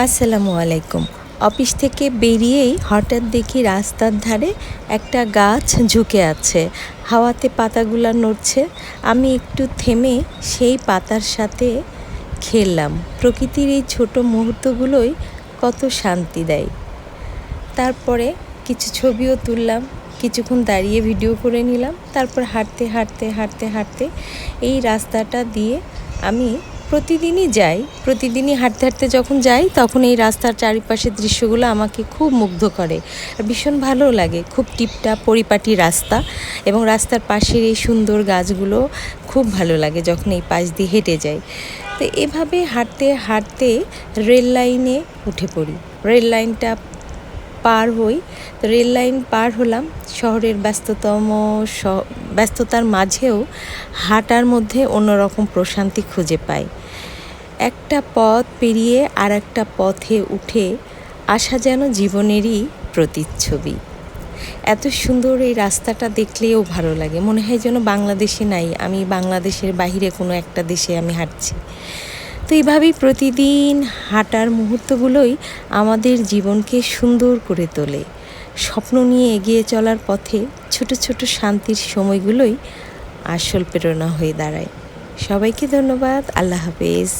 আসসালামু আলাইকুম। অফিস থেকে বেরিয়েই হঠাৎ দেখি রাস্তার ধারে একটা গাছ ঝুঁকে আছে, হাওয়াতে পাতাগুলো নড়ছে। আমি একটু থেমে সেই পাতার সাথে খেললাম। প্রকৃতির এই ছোট মুহূর্তগুলোই কত শান্তি দেয়। তারপরে কিছু ছবিও তুললাম, কিছুক্ষণ দাঁড়িয়ে ভিডিও করে নিলাম। তারপর হাঁটতে হাঁটতে হাঁটতে হাঁটতে এই রাস্তাটা দিয়ে আমি প্রতিদিনই হাঁটতে হাঁটতে যখন যাই তখন এই রাস্তার চারিপাশের দৃশ্যগুলো আমাকে খুব মুগ্ধ করে আর ভীষণ ভালো লাগে। খুব টিপটাপ পরিপাটি রাস্তা এবং রাস্তার পাশের এই সুন্দর গাছগুলো খুব ভালো লাগে যখন এই পাশ দিয়ে হেঁটে যাই। তো এভাবে হাঁটতে হাঁটতে রেল লাইনে উঠে পড়ি। রেল লাইনটা পার হই। তো রেল লাইন পার হলাম। শহরের ব্যস্ততার মাঝেও হাঁটার মধ্যে অন্যরকম প্রশান্তি খুঁজে পাই। একটা পথ পেরিয়ে আর একটা পথে উঠে আসা যেন জীবনেরই প্রতিচ্ছবি। এত সুন্দর এই রাস্তাটা দেখলেও ভালো লাগে, মনে হয় যেন বাংলাদেশে নাই, আমি বাংলাদেশের বাইরে কোনো একটা দেশে আমি হাঁটছি। তো এইভাবেই প্রতিদিন হাঁটার মুহূর্তগুলোই আমাদের জীবনকে সুন্দর করে তোলে। স্বপ্ন নিয়ে এগিয়ে চলার পথে ছোট ছোট শান্তির সময়গুলোই আসল প্রেরণা হয়ে দাঁড়ায়। সবাইকে ধন্যবাদ। আল্লাহ হাফেজ।